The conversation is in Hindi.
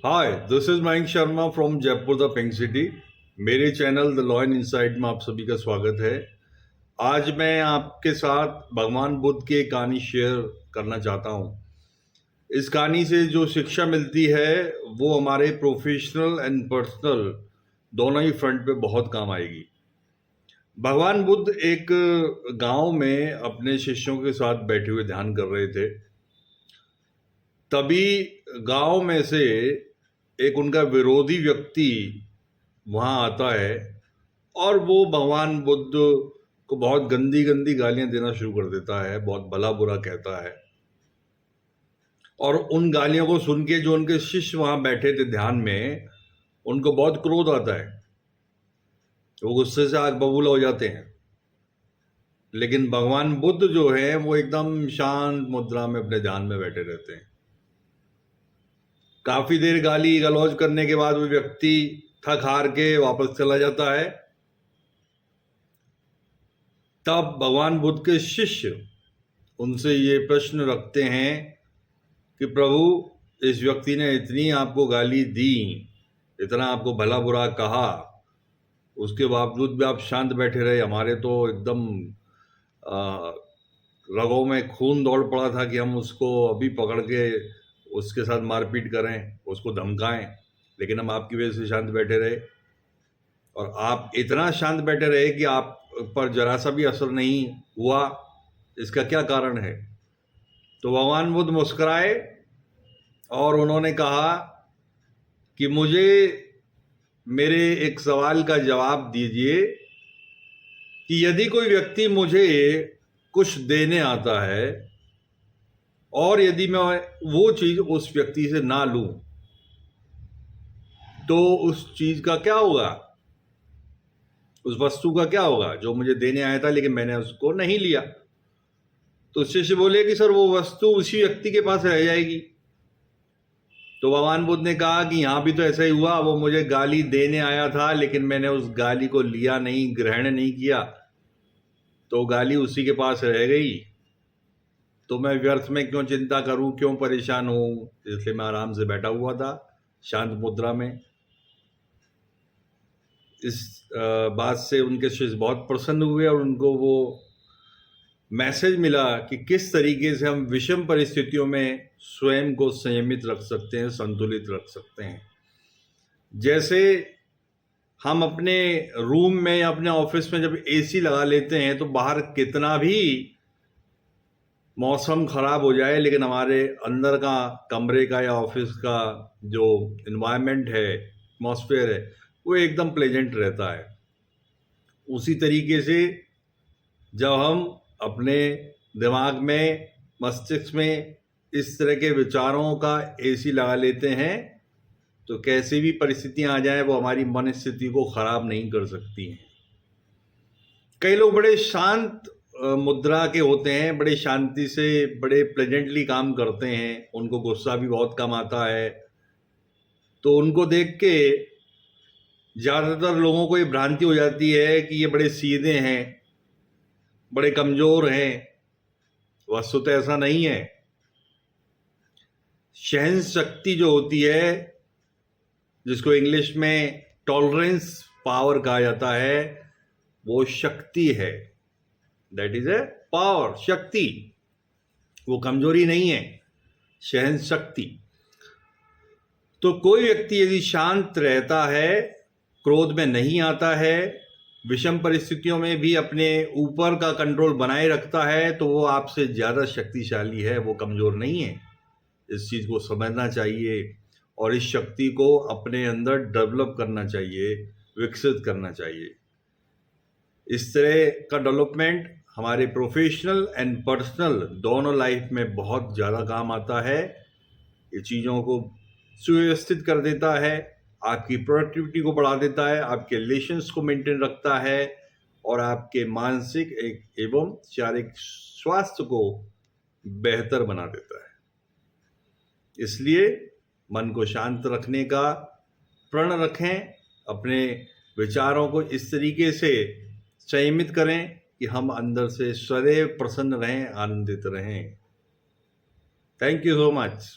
Hi, this is Mayank Sharma from Jaipur the pink city. मेरे channel the law and insight में आप सभी का स्वागत है। आज मैं आपके साथ भगवान बुद्ध की एक कहानी शेयर करना चाहता हूँ। इस कहानी से जो शिक्षा मिलती है वो हमारे प्रोफेशनल एंड पर्सनल दोनों ही फ्रंट पे बहुत काम आएगी। भगवान बुद्ध एक गांव में अपने शिष्यों के साथ बैठे हुए ध्यान कर रहे थे। तभी गांव में से एक उनका विरोधी व्यक्ति वहां आता है और वो भगवान बुद्ध को बहुत गंदी गंदी गालियां देना शुरू कर देता है, बहुत भला बुरा कहता है। और उन गालियों को सुन के जो उनके शिष्य वहां बैठे थे ध्यान में, उनको बहुत क्रोध आता है। वो गुस्से से आग बबूला हो जाते हैं। लेकिन भगवान बुद्ध जो है वो एकदम शांत मुद्रा में अपने ध्यान में बैठे रहते हैं। काफी देर गाली गलौज करने के बाद वो व्यक्ति थक हार के वापस चला जाता है। तब भगवान बुद्ध के शिष्य उनसे ये प्रश्न रखते हैं कि प्रभु, इस व्यक्ति ने इतनी आपको गाली दी, इतना आपको भला बुरा कहा, उसके बावजूद भी आप शांत बैठे रहे। हमारे तो एकदम रगों में खून दौड़ पड़ा था कि हम उसको अभी पकड़ के उसके साथ मारपीट करें, उसको धमकाएं, लेकिन हम आपकी वजह से शांत बैठे रहे। और आप इतना शांत बैठे रहे कि आप पर जरा सा भी असर नहीं हुआ। इसका क्या कारण है? तो भगवान बुद्ध मुस्कुराए और उन्होंने कहा कि मुझे मेरे एक सवाल का जवाब दीजिए कि यदि कोई व्यक्ति मुझे कुछ देने आता है और यदि मैं वो चीज उस व्यक्ति से ना लूं, तो उस चीज का क्या होगा? उस वस्तु का क्या होगा जो मुझे देने आया था लेकिन मैंने उसको नहीं लिया? तो शिष्य बोले कि सर, वो वस्तु उसी व्यक्ति के पास रह जाएगी। तो भगवान बुद्ध ने कहा कि यहां भी तो ऐसा ही हुआ। वो मुझे गाली देने आया था लेकिन मैंने उस गाली को लिया नहीं, ग्रहण नहीं किया, तो गाली उसी के पास रह गई। तो मैं व्यर्थ में क्यों चिंता करूं, क्यों परेशान हूं? इसलिए मैं आराम से बैठा हुआ था शांत मुद्रा में। इस बात से उनके शिष्य बहुत प्रसन्न हुए और उनको वो मैसेज मिला कि किस तरीके से हम विषम परिस्थितियों में स्वयं को संयमित रख सकते हैं, संतुलित रख सकते हैं। जैसे हम अपने रूम में या अपने ऑफिस में जब एसी लगा लेते हैं तो बाहर कितना भी मौसम खराब हो जाए, लेकिन हमारे अंदर का कमरे का या ऑफिस का जो इन्वायरमेंट है, एटमॉस्फेयर है, वो एकदम प्लेजेंट रहता है। उसी तरीके से जब हम अपने दिमाग में, मस्तिष्क में इस तरह के विचारों का एसी लगा लेते हैं तो कैसी भी परिस्थितियां आ जाएं वो हमारी मन स्थिति को खराब नहीं कर सकती हैं। कई लोग बड़े शांत मुद्रा के होते हैं, बड़े शांति से, बड़े प्लेजेंटली काम करते हैं, उनको गुस्सा भी बहुत कम आता है। तो उनको देख के ज्यादातर लोगों को ये भ्रांति हो जाती है कि ये बड़े सीधे हैं, बड़े कमजोर हैं। वस्तुतः ऐसा नहीं है। सहन शक्ति जो होती है, जिसको इंग्लिश में टॉलरेंस पावर कहा जाता है, वो शक्ति है। दैट इज ए पावर, शक्ति। वो कमजोरी नहीं है, सहन शक्ति। तो कोई व्यक्ति यदि शांत रहता है, क्रोध में नहीं आता है, विषम परिस्थितियों में भी अपने ऊपर का कंट्रोल बनाए रखता है, तो वो आपसे ज्यादा शक्तिशाली है, वो कमजोर नहीं है। इस चीज को समझना चाहिए और इस शक्ति को अपने अंदर डेवलप करना चाहिए, विकसित करना चाहिए। इस तरह का डेवलपमेंट हमारे प्रोफेशनल एंड पर्सनल दोनों लाइफ में बहुत ज़्यादा काम आता है। ये चीज़ों को सुव्यवस्थित कर देता है, आपकी प्रोडक्टिविटी को बढ़ा देता है, आपके रिलेशंस को मेंटेन रखता है और आपके मानसिक एवं शारीरिक स्वास्थ्य को बेहतर बना देता है। इसलिए मन को शांत रखने का प्रण रखें, अपने विचारों को इस तरीके से संयमित करें कि हम अंदर से सदैव प्रसन्न रहें, आनंदित रहें। Thank you so much.